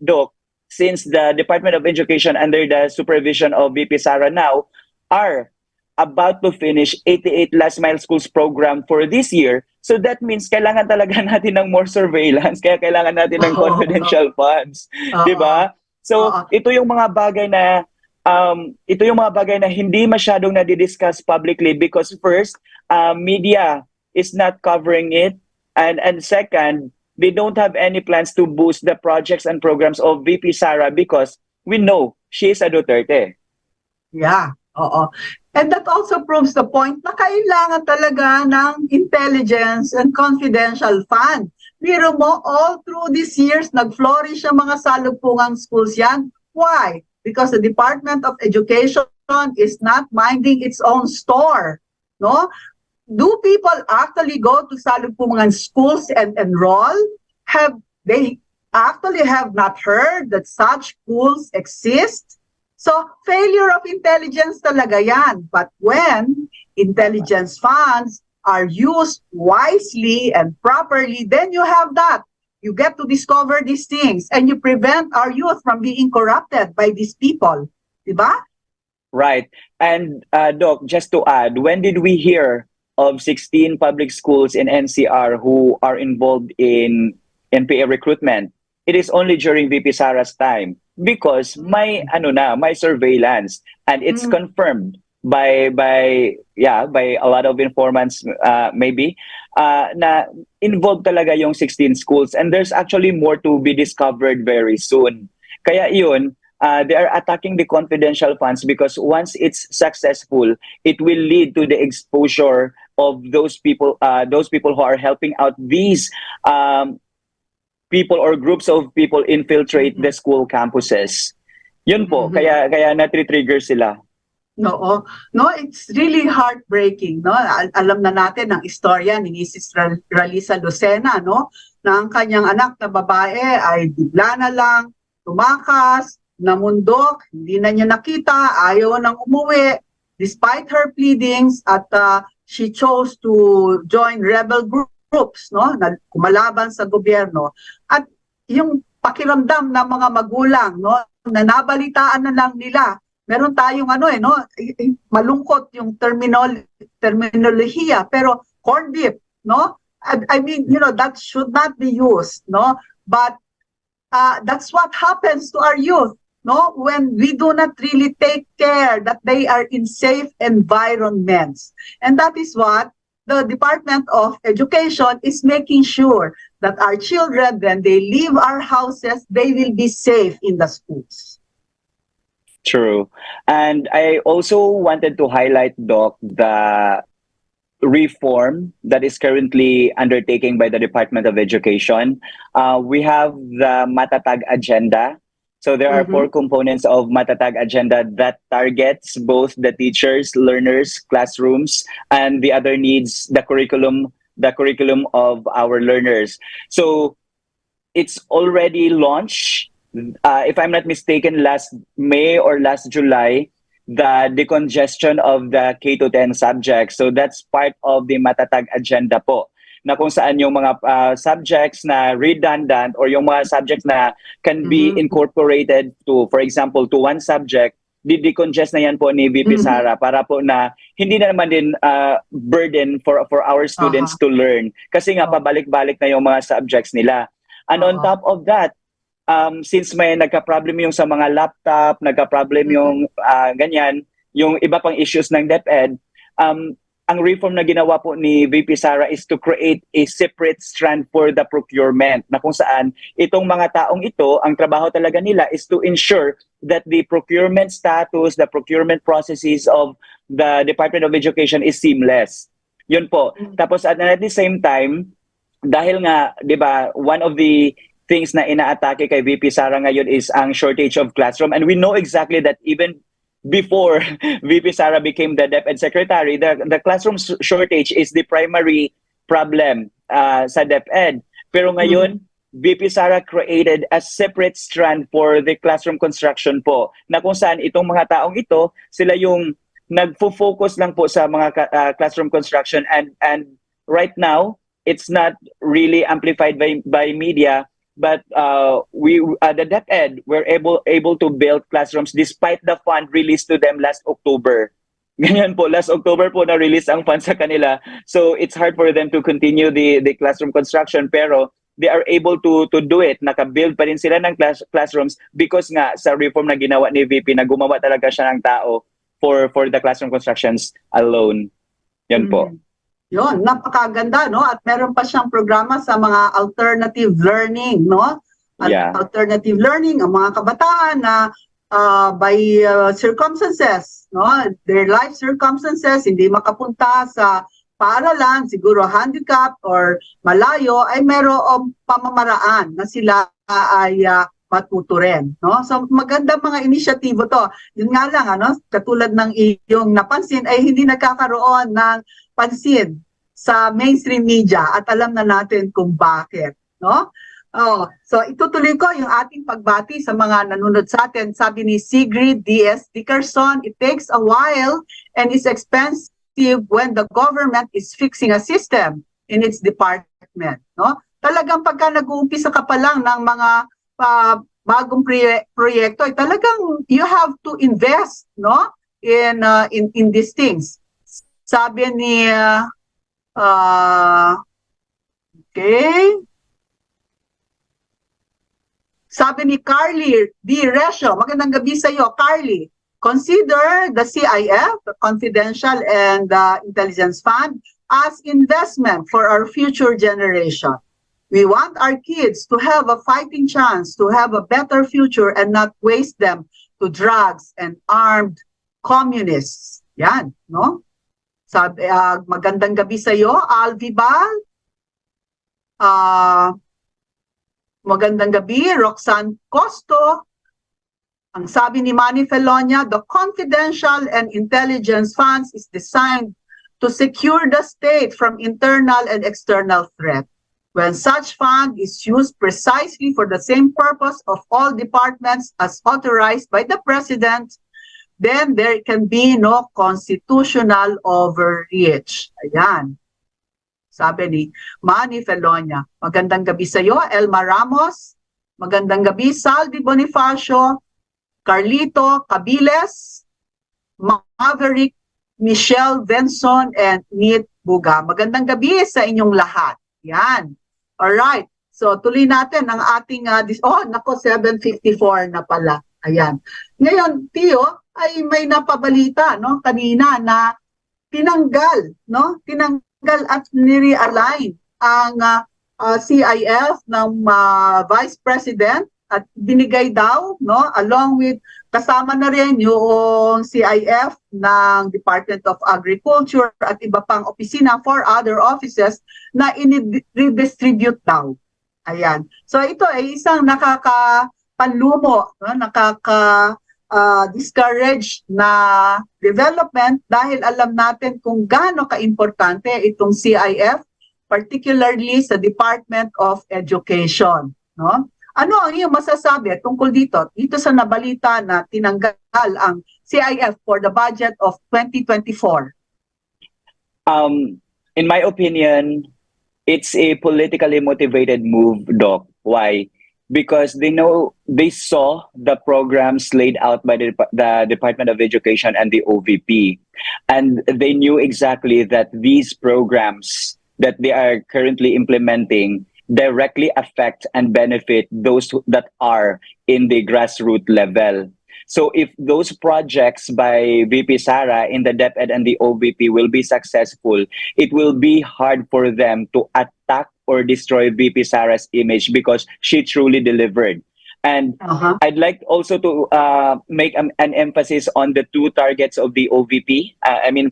Doc, since the Department of Education under the supervision of VP Sara now are about to finish 88 last mile schools program for this year. So that means kailangan talaga natin ng more surveillance, kaya kailangan natin ng confidential funds, 'di ba? So ito yung mga bagay na hindi masyadong na-discuss publicly because first, media is not covering it, and second, they don't have any plans to boost the projects and programs of VP Sara because we know she is a Duterte. Yeah. And that also proves the point na kailangan talaga ng intelligence and confidential fund. Biro mo, all through these years, nag-flourish ang mga salugpungang schools yan. Why? Because the Department of Education is not minding its own store. No? Do people actually go to salugpungan schools and enroll? They actually have not heard that such schools exist? So, failure of intelligence talaga yan. But when intelligence funds are used wisely and properly, then you have that. You get to discover these things and you prevent our youth from being corrupted by these people. Diba? Right. And, Doc, just to add, when did we hear of 16 public schools in NCR who are involved in NPA recruitment? It is only during VP Sara's time. Because may surveillance, and it's confirmed by a lot of informants maybe na involved talaga yung 16 schools, and there's actually more to be discovered very soon. Kaya yun, they are attacking the confidential funds because once it's successful, it will lead to the exposure of those people who are helping out these people or groups of people infiltrate the school campuses. Yun po, kaya na-trigger sila. No, it's really heartbreaking, no? Alam na natin ang istorya ni Mrs. Ralisa Lucena, no? Na ang kanyang anak na babae ay bigla na lang tumakas, namundok, hindi na niya nakita, ayaw nang umuwi despite her pleadings, at she chose to join rebel groups, no, na kumalaban sa gobyerno. At yung pakiramdam ng mga magulang, no, na nabalitaan na lang nila, meron tayong malungkot yung terminolohiya, pero corned beef, no? I mean, that should not be used, no? But that's what happens to our youth, no? When we do not really take care that they are in safe environments. And that is what the Department of Education is making sure that our children, when they leave our houses, they will be safe in the schools. True. And I also wanted to highlight, Doc, the reform that is currently undertaken by the Department of Education. We have the Matatag agenda. So there are four components of Matatag agenda that targets both the teachers, learners, classrooms, and the other needs, the curriculum of our learners. So it's already launched. If I'm not mistaken, last May or last July, the decongestion of the K-10 subjects. So that's part of the Matatag agenda po, na kung saan yung mga subjects na redundant or yung mga subjects na can be incorporated to, for example, to one subject, decongest na yan po ni VP Sara para po na hindi na naman din burden for our students to learn. Kasi nga pabalik-balik na yung mga subjects nila. And on top of that, since may nagka-problem yung sa mga laptop, nagka-problem yung ganyan, yung iba pang issues ng DepEd, ang reform na ginawa po ni VP Sara is to create a separate strand for the procurement, na kung saan itong mga taong ito, ang trabaho talaga nila is to ensure that the procurement status, the procurement processes of the Department of Education is seamless. Yun po. Tapos at the same time, dahil nga, di ba, one of the things na inaatake kay VP Sara ngayon is ang shortage of classroom. And we know exactly that even before VP Sara became the DepEd Secretary, the classroom shortage is the primary problem sa DepEd. Pero ngayon, VP Sara created a separate strand for the classroom construction po, na kung saan itong mga taong ito, sila yung nagfo-focus lang po sa mga classroom construction, and right now, it's not really amplified by media, but the DepEd were able to build classrooms despite the fund released to them last October. Ganyan po, last October po na-release ang fund sa kanila. So it's hard for them to continue the classroom construction, pero they are able to do it. Naka-build pa rin sila ng classrooms because nga sa reform na ginawa ni VP, na gumawa talaga siya ng tao for the classroom constructions alone. Yan po. Yun, napakaganda, no? At meron pa siyang programa sa mga alternative learning, no? Alternative learning, ang mga kabataan na by circumstances, no? Their life circumstances, hindi makapunta sa paaralan, siguro handicap or malayo, ay merong pamamaraan na sila ay matuto rin, no? So magandang mga inisyatibo to. Yun nga lang, ano, katulad ng iyong napansin, ay hindi nagkakaroon ng pansin sa mainstream media at alam na natin kung bakit, no? So itutuloy ko yung ating pagbati sa mga nanonood sa atin. Sabi ni Sigrid D.S. Dickerson, it takes a while and is expensive when the government is fixing a system in its department, no? Talagang pagka nag-uumpisa ka pa lang ng mga bagong proyekto, ay talagang you have to invest, no? In these things. Sabi ni sabi ni Carly D. Resho, magandang gabi sa iyo, Carly. Consider the CIF, the Confidential and Intelligence Fund, as investment for our future generation. We want our kids to have a fighting chance to have a better future and not waste them to drugs and armed communists. Yan, no? Sabi, magandang gabi sa iyo, Alvi Bal. Magandang gabi, Roxanne Costo. Ang sabi ni Manny Felonia, the confidential and intelligence funds is designed to secure the state from internal and external threat. When such fund is used precisely for the same purpose of all departments as authorized by the President, then there can be no constitutional overreach. Ayan. Sabi ni Manny Felonia. Magandang gabi sa iyo, Elma Ramos. Magandang gabi, Saldi Bonifacio, Carlito Cabiles, Maverick, Michelle Benson, and Nit Buga. Magandang gabi sa inyong lahat. Yan. Alright. So, tuloy natin ang ating, 7:54 na pala. Ayan. Ngayon, Tio, ay may napabalita, no, kanina na tinanggal at ni-realign ang CIF ng Vice President at binigay daw, no, along with kasama na rin yung CIF ng Department of Agriculture at iba pang opisina for other offices na i-redistribute daw. Ayan. So ito ay isang nakakapanlumo, no, discourage na development dahil alam natin kung gaano kaimportante itong CIF, particularly sa Department of Education, no? Ano ang iyong masasabi tungkol dito sa nabalita na tinanggal ang CIF for the budget of 2024? In my opinion, it's a politically motivated move, Doc. Why? Because they saw the programs laid out by the Department of Education and the OVP, and they knew exactly that these programs that they are currently implementing directly affect and benefit those that are in the grassroots level. So if those projects by VP Sara in the DepEd and the OVP will be successful, it will be hard for them to attack or destroy VP Sara's image because she truly delivered. And I'd like also to make an emphasis on the two targets of the OVP.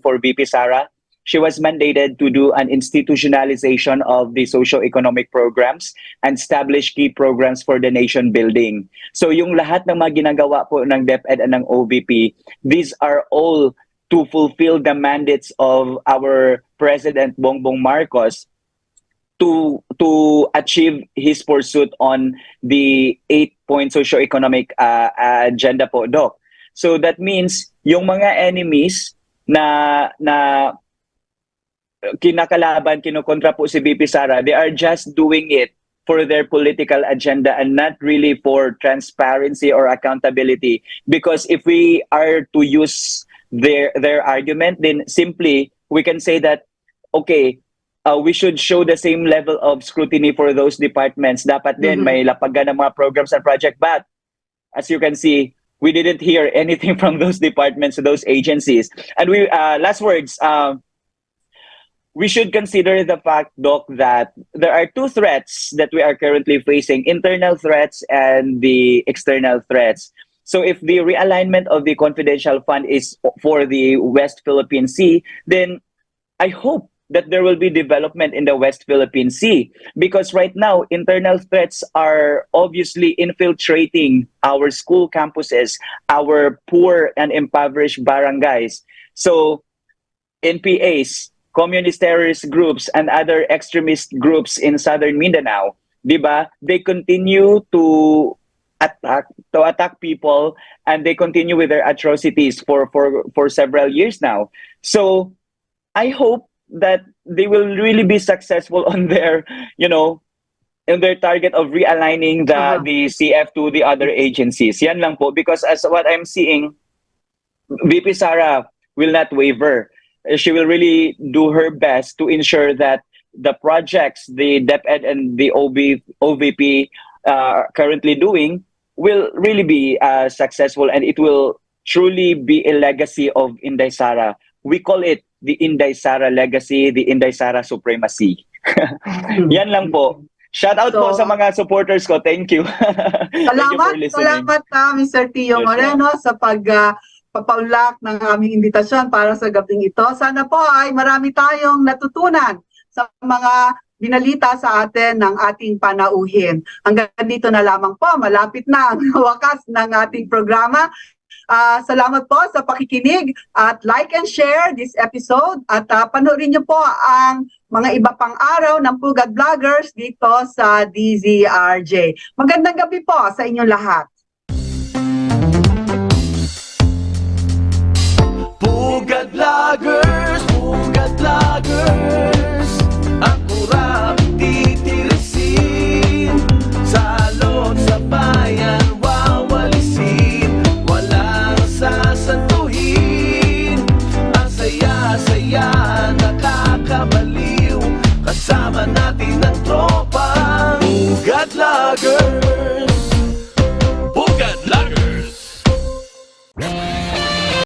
For VP Sara, she was mandated to do an institutionalization of the socio-economic programs and establish key programs for the nation building. So yung lahat ng mga ginagawa po ng DepEd and ng OVP, these are all to fulfill the mandates of our President Bongbong Marcos to achieve his pursuit on the 8-point socio-economic agenda po, Doc. So that means yung mga enemies na kinakalaban, kinukontra po si VP Sara, they are just doing it for their political agenda and not really for transparency or accountability. Because if we are to use their argument, then simply we can say that, okay, we should show the same level of scrutiny for those departments. Dapat din may lapagan ng mga programs and project. But as you can see, we didn't hear anything from those departments, those agencies. And we last words, we should consider the fact, Doc, that there are two threats that we are currently facing, internal threats and the external threats. So if the realignment of the confidential fund is for the West Philippine Sea, then I hope that there will be development in the West Philippine Sea. Because right now, internal threats are obviously infiltrating our school campuses, our poor and impoverished barangays. So NPAs, communist terrorist groups and other extremist groups in southern Mindanao, diba? They continue to attack people, and they continue with their atrocities for several years now. So I hope that they will really be successful on their, in their target of realigning the CF to the other agencies. Yan lang po, because as what I'm seeing, VP Sara will not waver. She will really do her best to ensure that the projects the DepEd and the OVP currently doing will really be successful, and it will truly be a legacy of Inday Sara. We call it the Inday Sara legacy, the Inday Sara supremacy. Yan lang po. Shout out po sa mga supporters ko. Thank you. Salamat Mr. Tio Moreno sa papaulak ng aming imbitasyon para sa gabing ito. Sana po ay marami tayong natutunan sa mga binalita sa atin ng ating panauhin. Hanggang dito na lamang po, malapit na ang wakas ng ating programa. Salamat po sa pakikinig at like and share this episode at panoorin niyo po ang mga iba pang araw ng Pugad Vloggers dito sa DZRJ. Magandang gabi po sa inyong lahat. Pugad Vloggers, ang kurap titirisin, salot sa bayan wawalisin, walang sasantuhin, ang saya-saya nakakabaliw, kasama natin ang tropa.